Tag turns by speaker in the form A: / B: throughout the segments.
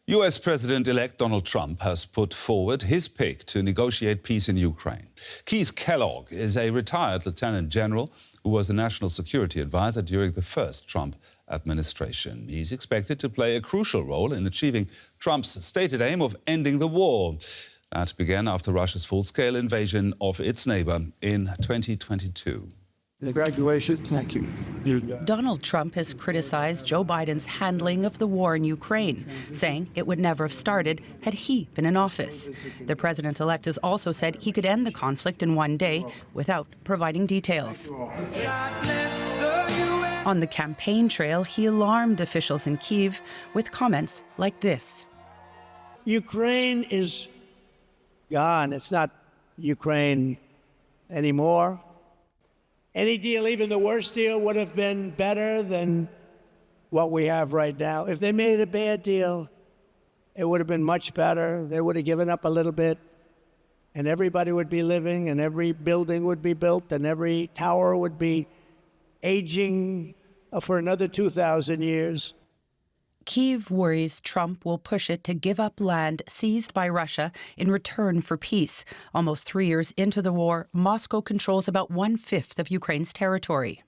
A: US President-elect Donald Trump has put forward his pick to negotiate peace in Ukraine. Keith Kellogg is a retired lieutenant general who was the national security advisor during the first Trump administration. He's expected to play a crucial role in achieving Trump's stated aim of ending the war. That began after Russia's full-scale invasion of its neighbor in 2022.
B: Congratulations. Thank you.
C: Donald Trump has criticized Joe Biden's handling of the war in Ukraine, saying it would never have started had he been in office. The president-elect has also said he could end the conflict in one day without providing details. On the campaign trail, he alarmed officials in Kyiv with comments like this.
B: Ukraine is gone. It's not Ukraine anymore. Any deal, even the worst deal, would have been better than what we have right now. If they made a bad deal, it would have been much better. They would have given up a little bit, and everybody would be living, and every building would be built, and every tower would be aging for another 2,000 years.
C: Kyiv worries Trump will push it to give up land seized by Russia in return for peace. Almost 3 years into the war, Moscow controls about 1/5 of Ukraine's territory.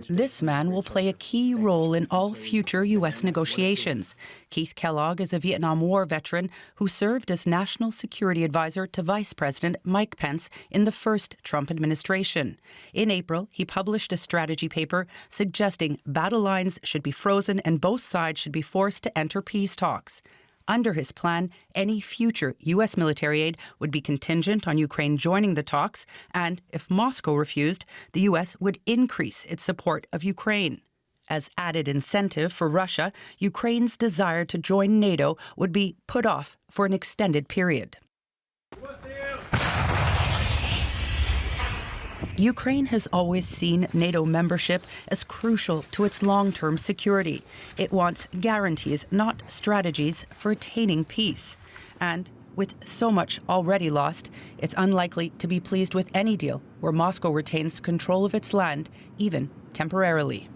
C: This man will play a key role in all future U.S. negotiations. Keith Kellogg is a Vietnam War veteran who served as national security advisor to Vice President Mike Pence in the first Trump administration. In April, he published a strategy paper suggesting battle lines should be frozen and both sides should be forced to enter peace talks. Under his plan, any future U.S. military aid would be contingent on Ukraine joining the talks, and if Moscow refused, the U.S. would increase its support of Ukraine. As added incentive for Russia, Ukraine's desire to join NATO would be put off for an extended period. Ukraine has always seen NATO membership as crucial to its long-term security. It wants guarantees, not strategies, for attaining peace. And with so much already lost, it's unlikely to be pleased with any deal where Moscow retains control of its land, even temporarily.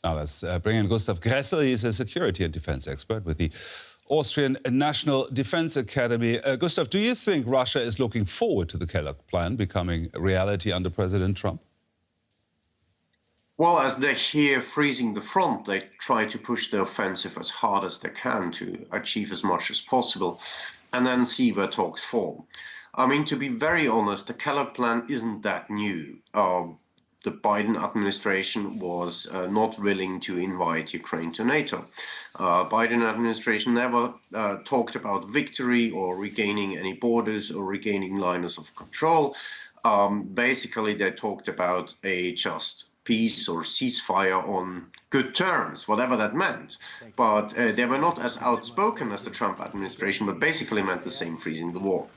A: Now let's bring in Gustav Gressel. He's a security and defense expert with the Austrian National Defence Academy. Gustav, do you think Russia is looking forward to the Kellogg plan becoming a reality under President Trump?
D: Well, as they're here freezing the front, they try to push the offensive as hard as they can to achieve as much as possible and then see where talks fall. I mean, to be very honest, the Kellogg plan isn't that new. The Biden administration was not willing to invite Ukraine to NATO. Biden administration never talked about victory or regaining any borders or regaining lines of control. Basically, they talked about a just peace or ceasefire on good terms, whatever that meant. But they were not as outspoken as the Trump administration, but basically meant the same, freezing the war.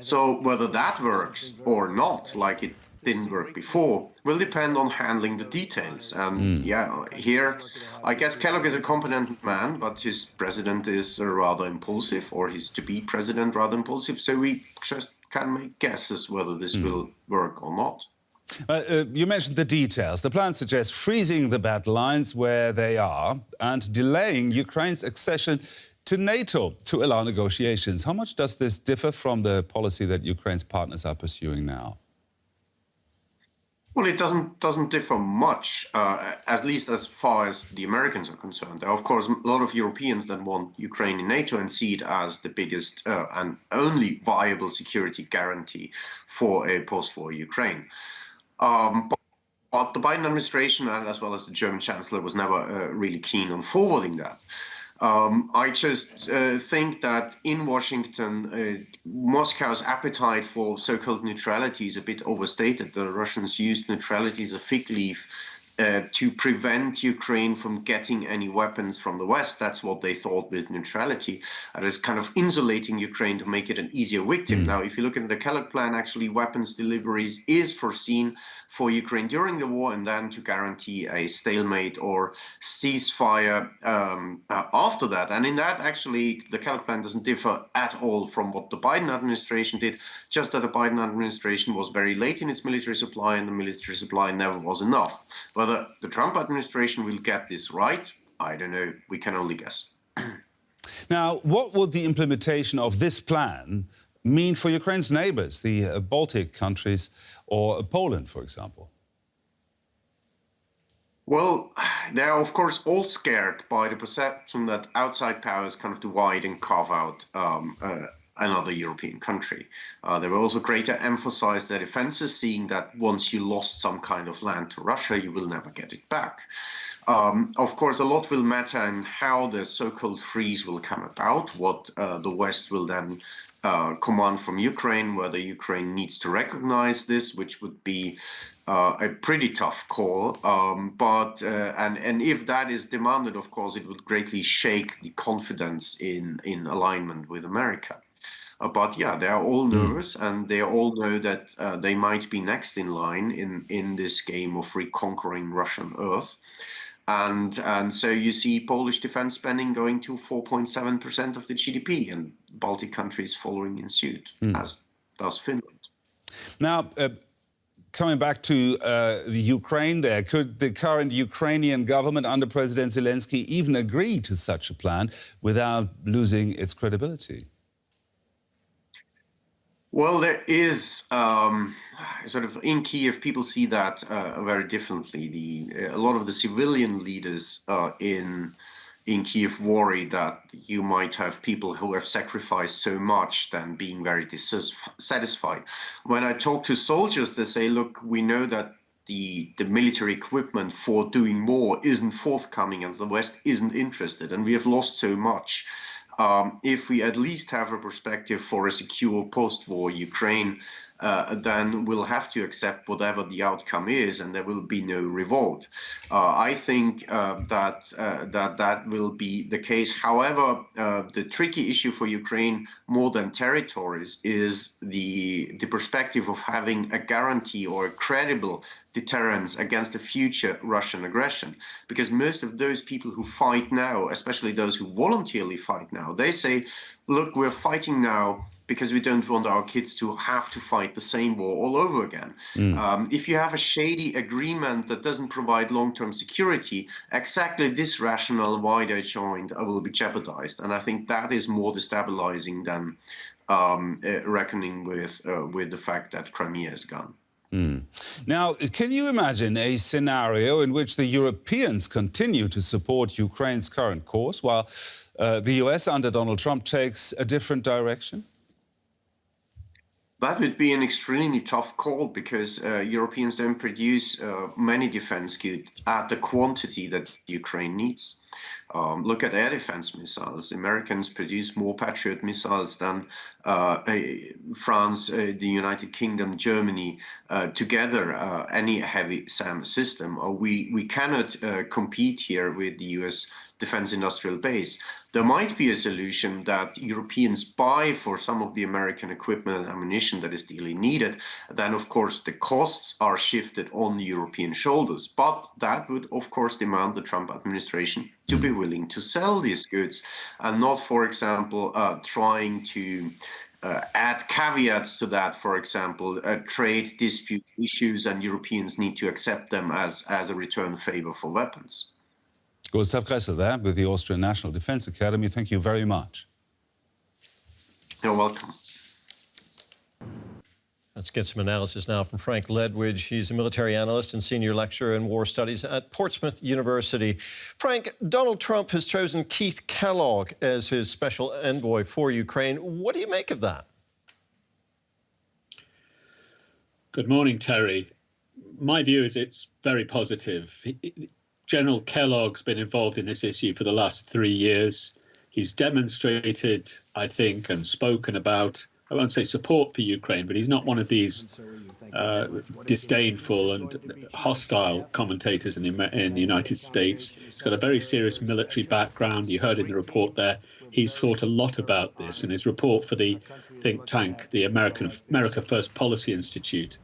D: So whether that works or not, like it didn't work before, will depend on handling the details. And yeah, here, I guess Kellogg is a competent man, but his president is rather impulsive, or his to-be president rather impulsive. So we just can make guesses whether this will work or not.
A: You mentioned the details. The plan suggests freezing the battle lines where they are and delaying Ukraine's accession to NATO to allow negotiations. How much does this differ from the policy that Ukraine's partners are pursuing now?
D: Well, it doesn't differ much, at least as far as the Americans are concerned. There are, of course, a lot of Europeans that want Ukraine in NATO and see it as the biggest and only viable security guarantee for a post-war Ukraine. But the Biden administration, and as well as the German Chancellor, was never really keen on forwarding that. I just think that in Washington, Moscow's appetite for so-called neutrality is a bit overstated. The Russians used neutrality as a fig leaf to prevent Ukraine from getting any weapons from the West. That's what they thought with neutrality. That is kind of insulating Ukraine to make it an easier victim. Now, if you look at the Kellogg plan, actually weapons deliveries is foreseen for Ukraine during the war and then to guarantee a stalemate or ceasefire after that. And in that, actually, the Kellogg plan doesn't differ at all from what the Biden administration did, just that the Biden administration was very late in its military supply and the military supply never was enough. Whether Whether the Trump administration will get this right, I don't know. We can only guess.
A: Now, what would the implementation of this plan mean for Ukraine's neighbours, the Baltic countries or Poland, for example?
D: Well, they're of course all scared by the perception that outside powers kind of divide and carve out another European country. They will also greater emphasize their defenses, seeing that once you lost some kind of land to Russia, you will never get it back. Of course, a lot will matter in how the so-called freeze will come about, what the West will then command from Ukraine, whether Ukraine needs to recognize this, which would be a pretty tough call. And if that is demanded, of course, it would greatly shake the confidence in alignment with America. But yeah, they are all nervous, and they all know that they might be next in line in this game of reconquering Russian earth. And so you see Polish defense spending going to 4.7% of the GDP, and Baltic countries following in suit, as does Finland.
A: Now, coming back to Ukraine there, could the current Ukrainian government under President Zelensky even agree to such a plan without losing its credibility?
D: Well, there is sort of in Kiev, people see that very differently. A lot of the civilian leaders in Kiev worry that you might have people who have sacrificed so much then being very dissatisfied. When I talk to soldiers, they say, look, we know that the military equipment for doing more isn't forthcoming and the West isn't interested, and we have lost so much. If we at least have a perspective for a secure post-war Ukraine, then we'll have to accept whatever the outcome is, and there will be no revolt. I think that will be the case. However, the tricky issue for Ukraine, more than territories, is the perspective of having a guarantee or a credible deterrence against a future Russian aggression. Because most of those people who fight now, especially those who voluntarily fight now, they say, look, we're fighting now because we don't want our kids to have to fight the same war all over again. If you have a shady agreement that doesn't provide long-term security, exactly this rationale why they joined will be jeopardized. And I think that is more destabilizing than reckoning with the fact that Crimea is gone.
A: Now, can you imagine a scenario in which the Europeans continue to support Ukraine's current course while the US under Donald Trump takes a different direction?
D: That would be an extremely tough call because Europeans don't produce many defense goods at the quantity that Ukraine needs. Look at air defense missiles. Americans produce more Patriot missiles than France, the United Kingdom, Germany, together, any heavy SAM system. We cannot compete here with the US defense industrial base. There might be a solution that Europeans buy for some of the American equipment and ammunition that is dearly needed. Then, of course, the costs are shifted on the European shoulders. But that would, of course, demand the Trump administration to be willing to sell these goods and not, for example, trying to add caveats to that, for example, trade dispute issues, and Europeans need to accept them as a return favor for weapons.
A: Gustav Gressel there with the Austrian National Defence Academy. Thank you very much.
D: You're welcome.
E: Let's get some analysis now from Frank Ledwidge. He's a military analyst and senior lecturer in war studies at Portsmouth University. Frank, Donald Trump has chosen Keith Kellogg as his special envoy for Ukraine. What do you make of that?
F: Good morning, Terry. My view is it's very positive. General Kellogg's been involved in this issue for the last 3 years. He's demonstrated, I think, and spoken about, I won't say support for Ukraine, but he's not one of these disdainful and hostile commentators in the United States. He's got a very serious military background. You heard in the report there, he's thought a lot about this. And his report for the think tank, the America First Policy Institute,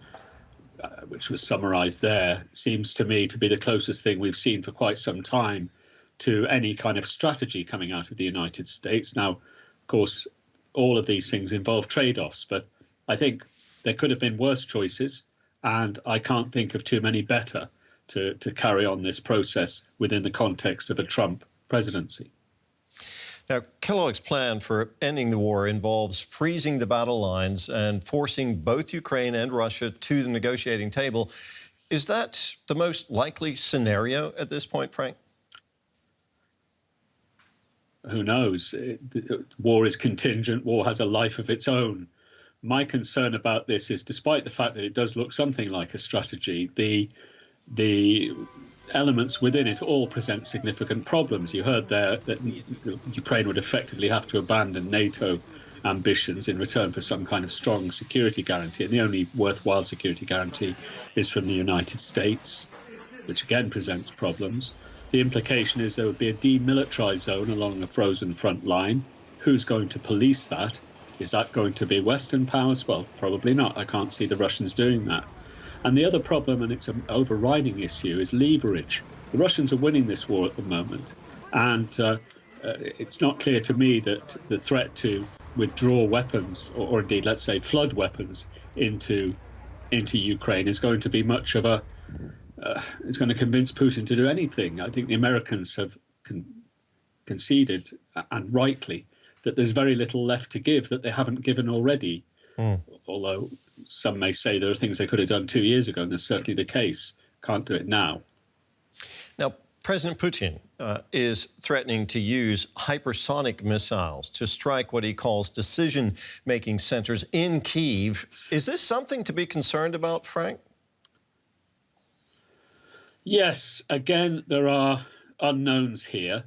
F: which was summarized there, seems to me to be the closest thing we've seen for quite some time to any kind of strategy coming out of the United States. Now, of course, all of these things involve trade-offs, but I think there could have been worse choices, and I can't think of too many better to carry on this process within the context of a Trump presidency.
E: Now, Kellogg's plan for ending the war involves freezing the battle lines and forcing both Ukraine and Russia to the negotiating table. Is that the most likely scenario at this point, Frank?
F: Who knows? War is contingent. War has a life of its own. My concern about this is, despite the fact that it does look something like a strategy, the elements within it all present significant problems. You heard there that Ukraine would effectively have to abandon NATO ambitions in return for some kind of strong security guarantee. And the only worthwhile security guarantee is from the United States, which again presents problems. The implication is there would be a demilitarized zone along a frozen front line. Who's going to police that? Is that going to be Western powers? Well, probably not. I can't see the Russians doing that. And the other problem, and it's an overriding issue, is leverage. The Russians are winning this war at the moment. And it's not clear to me that the threat to withdraw weapons, or indeed, let's say, flood weapons into Ukraine is going to be much of a... it's going to convince Putin to do anything. I think the Americans have conceded, and rightly, that there's very little left to give that they haven't given already. Although some may say there are things they could have done 2 years ago, and that's certainly the case. Can't do it now.
E: Now, President Putin is threatening to use hypersonic missiles to strike what he calls decision-making centers in Kyiv. Is this something to be concerned about, Frank? Yes.
F: Again, there are unknowns here.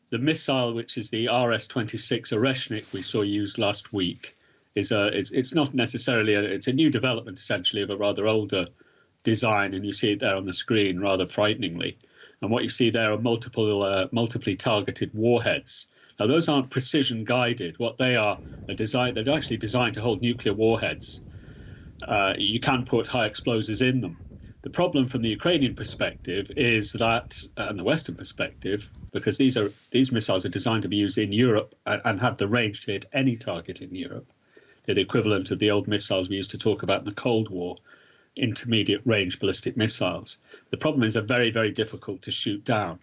F: The missile, which is the RS-26 Oreshnik we saw used last week, it's not necessarily it's a new development essentially of a rather older design, and you see it there on the screen rather frighteningly. And what you see there are multiply targeted warheads. Now those aren't precision guided. What they are, they're actually designed to hold nuclear warheads. You can put high explosives in them. The problem from the Ukrainian perspective is that, and the Western perspective, because these missiles are designed to be used in Europe and have the range to hit any target in Europe. They're the equivalent of the old missiles we used to talk about in the Cold War, intermediate range ballistic missiles. The problem is they're very, very difficult to shoot down.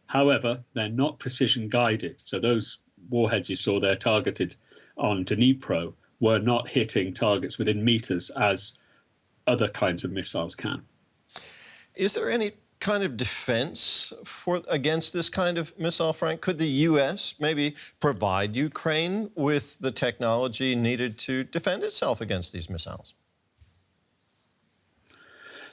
F: However, they're not precision guided. So those warheads you saw there targeted on Dnipro were not hitting targets within meters as other kinds of missiles can.
E: Is there any kind of defense against this kind of missile, Frank? Could the U.S. maybe provide Ukraine with the technology needed to defend itself against these missiles?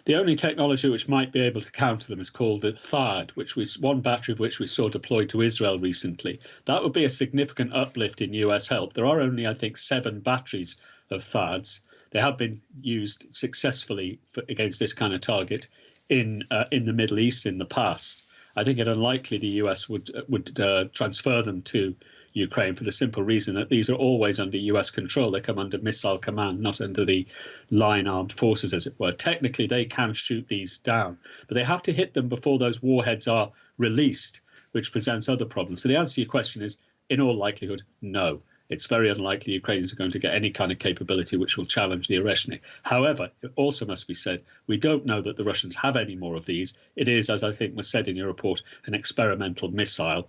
F: The only technology which might be able to counter them is called the THAAD, one battery of which we saw deployed to Israel recently. That would be a significant uplift in US help. There are only, I think, 7 batteries of THAADs. They have been used successfully against this kind of target in the Middle East in the past. I think it unlikely the US would transfer them to Ukraine for the simple reason that these are always under US control. They come under missile command, not under the line armed forces, as it were. Technically, they can shoot these down, but they have to hit them before those warheads are released, which presents other problems. So the answer to your question is, in all likelihood, no. It's very unlikely Ukrainians are going to get any kind of capability which will challenge the Oreshnik. However, it also must be said, we don't know that the Russians have any more of these. It is, as I think was said in your report, an experimental missile.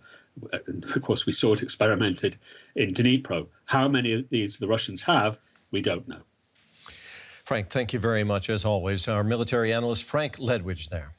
F: And of course, we saw it experimented in Dnipro. How many of these the Russians have, we don't know.
E: Frank, thank you very much, as always. Our military analyst, Frank Ledwidge, there.